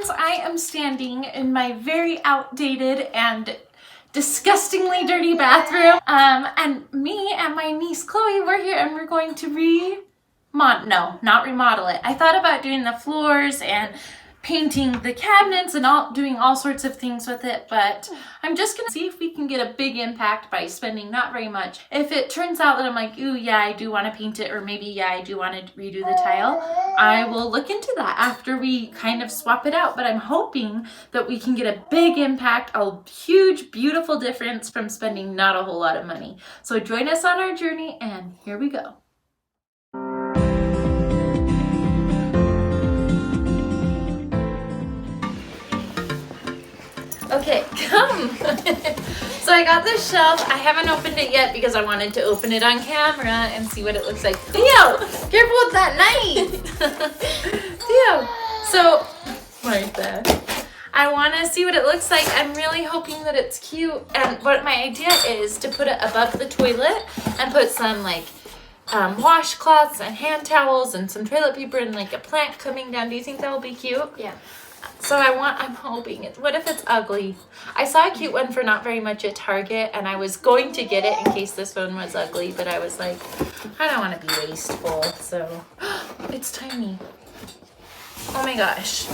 friends, I am standing in my very outdated and disgustingly dirty bathroom. And me and my niece Chloe, we're here and we're going to not remodel it. I thought about doing the floors and painting the cabinets and doing all sorts of things with it, but I'm just gonna see if we can get a big impact by spending not very much. If it turns out that I'm like, ooh, yeah, I do want to paint it, or maybe, yeah, I do want to redo the tile, I will look into that after we kind of swap it out. But I'm hoping that we can get a big impact, a huge, beautiful difference from spending not a whole lot of money. So join us on our journey, and here we go. Okay, come. So I got this shelf. I haven't opened it yet because I wanted to open it on camera and see what it looks like. Theo, careful with that knife. Theo, so right there. I want to see what it looks like. I'm really hoping that it's cute. And what my idea is to put it above the toilet and put some like washcloths and hand towels and some toilet paper and like a plant coming down. Do you think that will be cute? Yeah. So I'm hoping what if it's ugly? I saw a cute one for not very much at Target, and I was going to get it in case this one was ugly, but I was like, I don't want to be wasteful, so. It's tiny. Oh my gosh.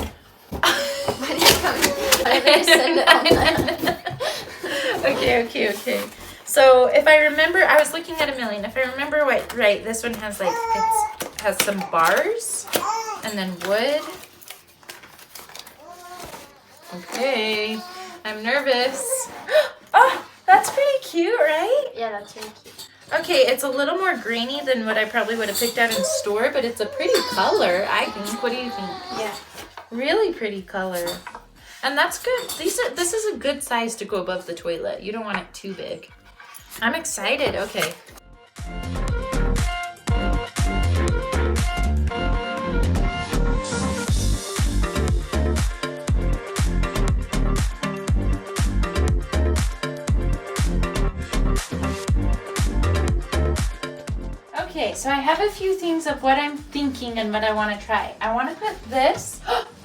Okay. So if I remember, I was looking at a million. If I remember right, this one has like, it has some bars and then wood. Okay, I'm nervous. Oh, that's pretty cute, right? Yeah, that's really cute. Okay, it's a little more grainy than what I probably would have picked out in store, but it's a pretty color, I think. What do you think? Yeah. Really pretty color. And that's good. This is a good size to go above the toilet. You don't want it too big. I'm excited. Okay. Okay, so I have a few things of what I'm thinking and what I want to try. I want to put this.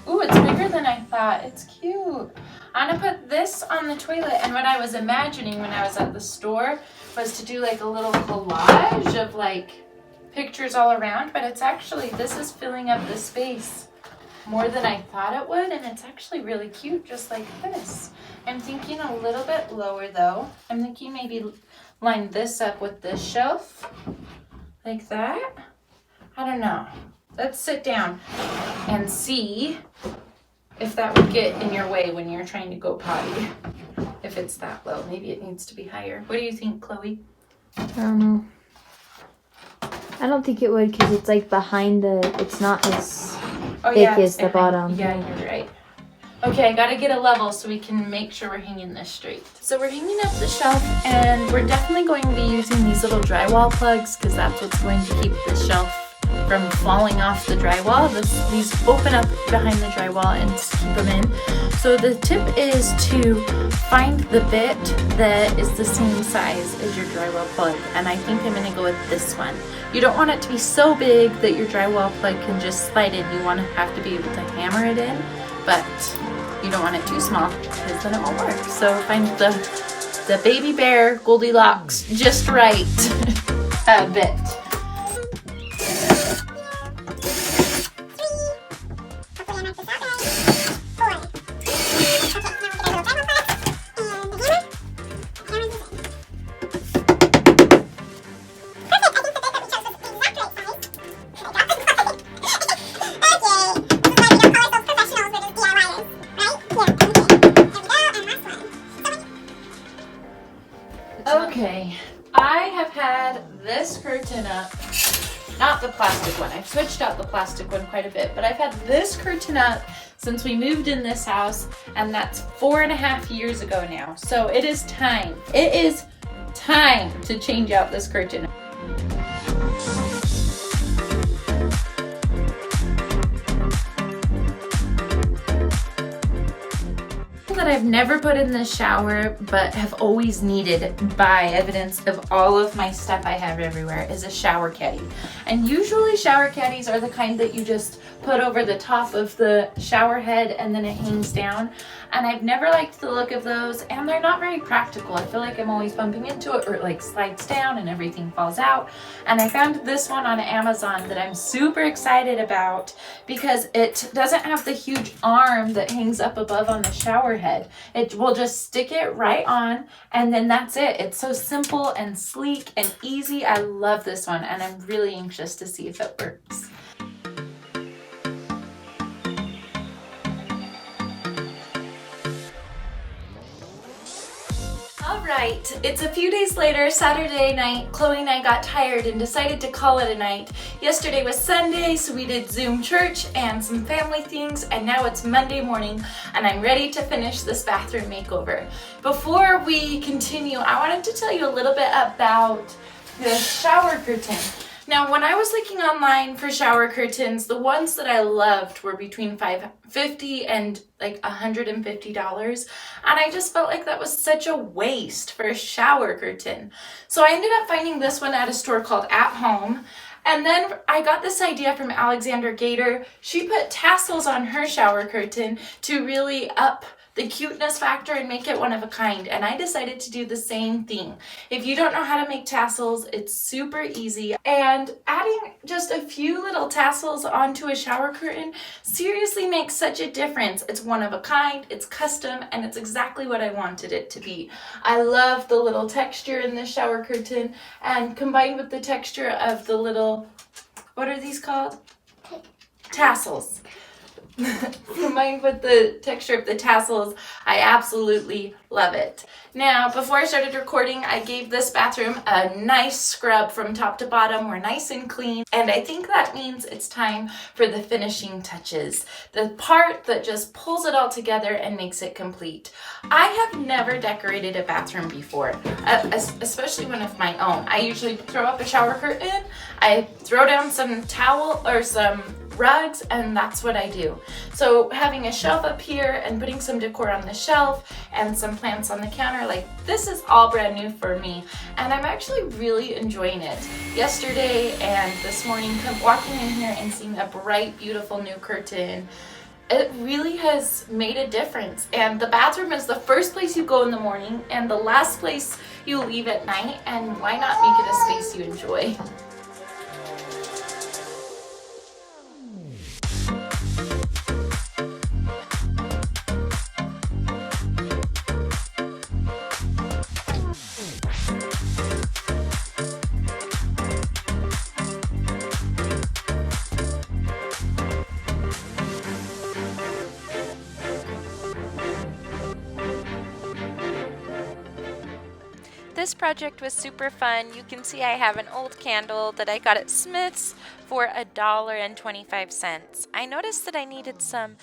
Ooh, it's bigger than I thought. It's cute. I want to put this on the toilet, and what I was imagining when I was at the store was to do like a little collage of like pictures all around, but it's actually, this is filling up the space more than I thought it would, and it's actually really cute just like this. I'm thinking a little bit lower though. I'm thinking maybe line this up with this shelf. Like that? I don't know. Let's sit down and see if that would get in your way when you're trying to go potty. If it's that low, maybe it needs to be higher. What do you think, Chloe? I don't know. I don't think it would because it's like behind it's not as thick as the bottom. Yeah, you're right. Okay, I gotta get a level so we can make sure we're hanging this straight. So we're hanging up the shelf, and we're definitely going to be using these little drywall plugs because that's what's going to keep the shelf from falling off the drywall. These open up behind the drywall and just keep them in. So the tip is to find the bit that is the same size as your drywall plug, and I think I'm gonna go with this one. You don't want it to be so big that your drywall plug can just slide in. You want to have to be able to hammer it in, but you don't want it too small because then it won't work. So find the baby bear Goldilocks just right bit. Okay, I have had this curtain up, not the plastic one. I've switched out the plastic one quite a bit, but I've had this curtain up since we moved in this house, and that's 4.5 years ago now. So it is time. It is time to change out this curtain. that I've never put in the shower but have always needed by evidence of all of my stuff I have everywhere is a shower caddy. And usually shower caddies are the kind that you just put over the top of the shower head and then it hangs down. And I've never liked the look of those, and they're not very practical. I feel like I'm always bumping into it, or it like slides down and everything falls out. And I found this one on Amazon that I'm super excited about because it doesn't have the huge arm that hangs up above on the shower head. It will just stick it right on, and then that's it. It's so simple and sleek and easy. I love this one, and I'm really anxious to see if it works. Alright, it's a few days later, Saturday night. Chloe and I got tired and decided to call it a night. Yesterday was Sunday, so we did Zoom church and some family things, and now it's Monday morning and I'm ready to finish this bathroom makeover. Before we continue, I wanted to tell you a little bit about the shower curtain. Now, when I was looking online for shower curtains, the ones that I loved were between $50 and like $150, and I just felt like that was such a waste for a shower curtain. So I ended up finding this one at a store called At Home, and then I got this idea from Alexander Gator. She put tassels on her shower curtain to really up the cuteness factor and make it one of a kind, and I decided to do the same thing. If you don't know how to make tassels, it's super easy, and adding just a few little tassels onto a shower curtain seriously makes such a difference. It's one of a kind, it's custom, and it's exactly what I wanted it to be. I love the little texture in the shower curtain, and combined with the texture of the little, what are these called? Tassels. Combined with the texture of the tassels, I absolutely love it. Now, before I started recording, I gave this bathroom a nice scrub from top to bottom. We're nice and clean, and I think that means it's time for the finishing touches. The part that just pulls it all together and makes it complete. I have never decorated a bathroom before, especially one of my own. I usually throw up a shower curtain, I throw down some towel or some rugs, and that's what I do. So having a shelf up here and putting some decor on the shelf and some plants on the counter, like this is all brand new for me, and I'm actually really enjoying it. Yesterday and this morning, walking in here and seeing a bright, beautiful new curtain, it really has made a difference. And the bathroom is the first place you go in the morning and the last place you leave at night, and why not make it a space you enjoy? This project was super fun. You can see I have an old candle that I got at Smith's for $1.25. I noticed that I needed some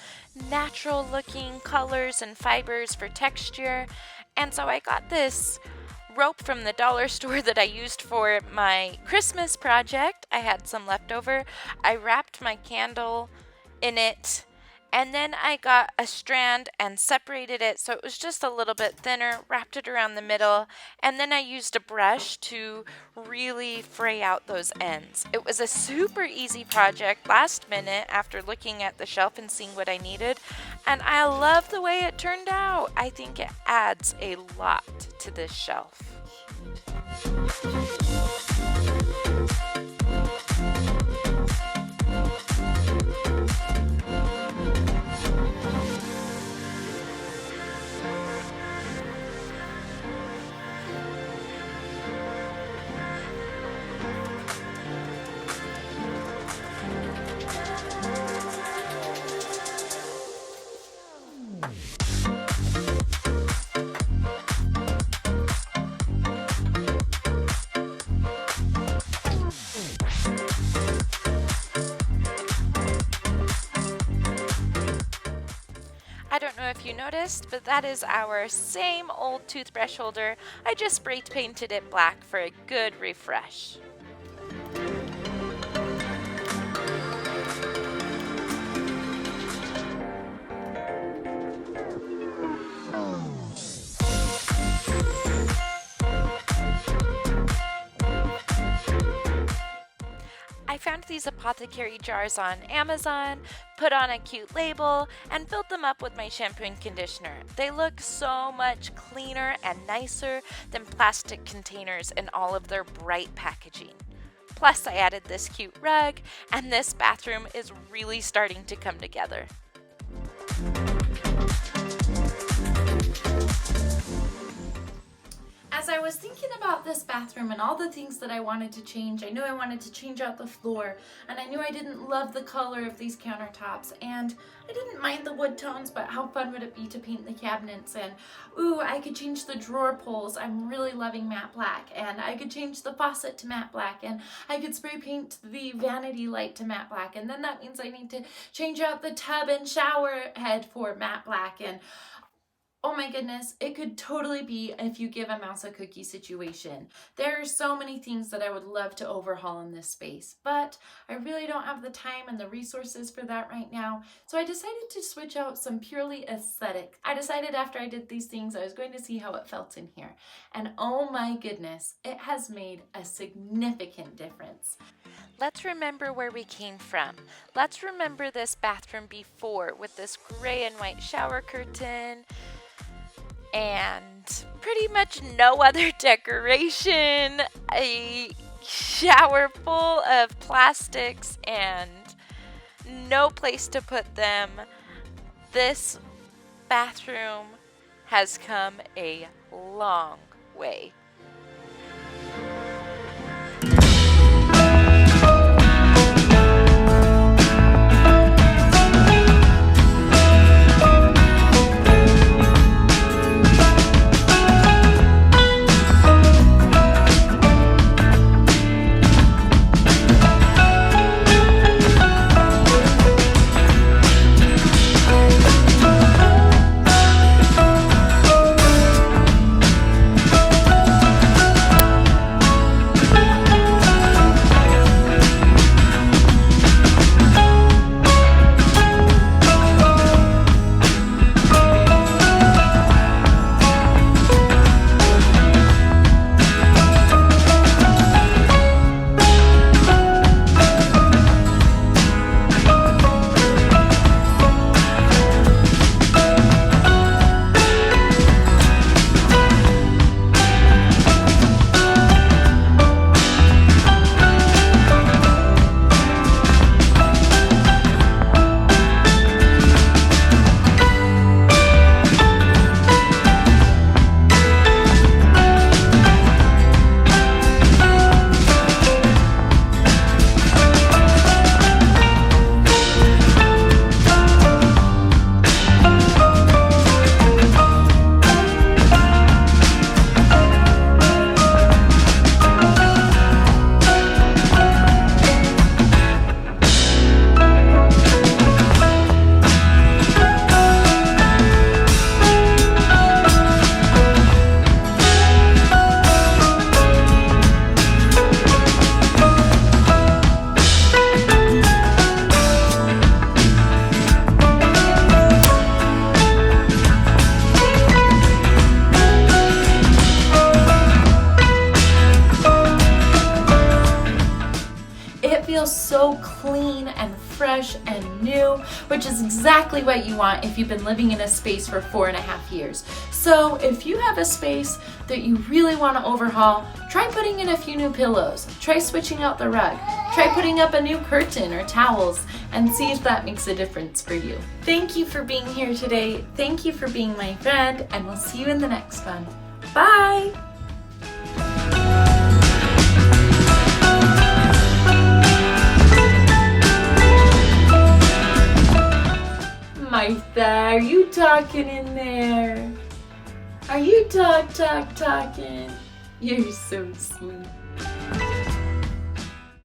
natural looking colors and fibers for texture, and so I got this rope from the dollar store that I used for my Christmas project. I had some left over. I wrapped my candle in it, and then I got a strand and separated it so it was just a little bit thinner, wrapped it around the middle, and then I used a brush to really fray out those ends. It was a super easy project last minute after looking at the shelf and seeing what I needed, and I love the way it turned out. I think it adds a lot to this shelf. I don't know if you noticed, but that is our same old toothbrush holder. I just spray painted it black for a good refresh. found these apothecary jars on Amazon, put on a cute label, and filled them up with my shampoo and conditioner. They look so much cleaner and nicer than plastic containers in all of their bright packaging. Plus, I added this cute rug, and this bathroom is really starting to come together. As I was thinking about this bathroom and all the things that I wanted to change, I knew I wanted to change out the floor, and I knew I didn't love the color of these countertops, and I didn't mind the wood tones, but how fun would it be to paint the cabinets? And ooh, I could change the drawer pulls. I'm really loving matte black, and I could change the faucet to matte black, and I could spray paint the vanity light to matte black, and then that means I need to change out the tub and shower head for matte black. And oh my goodness, it could totally be if you give a mouse a cookie situation. There are so many things that I would love to overhaul in this space, but I really don't have the time and the resources for that right now. So I decided to switch out some purely aesthetic. I decided after I did these things, I was going to see how it felt in here. And oh my goodness, it has made a significant difference. Let's remember where we came from. Let's remember this bathroom before with this gray and white shower curtain, and pretty much no other decoration, a shower full of plastics and no place to put them. This bathroom has come a long way. So clean and fresh and new, which is exactly what you want if you've been living in a space for 4.5 years. So if you have a space that you really want to overhaul, try putting in a few new pillows, try switching out the rug, try putting up a new curtain or towels, and see if that makes a difference for you. Thank you for being here today. Thank you for being my friend, and we'll see you in the next one. Bye! Martha, are you talking in there? Are you talking? You're so sweet.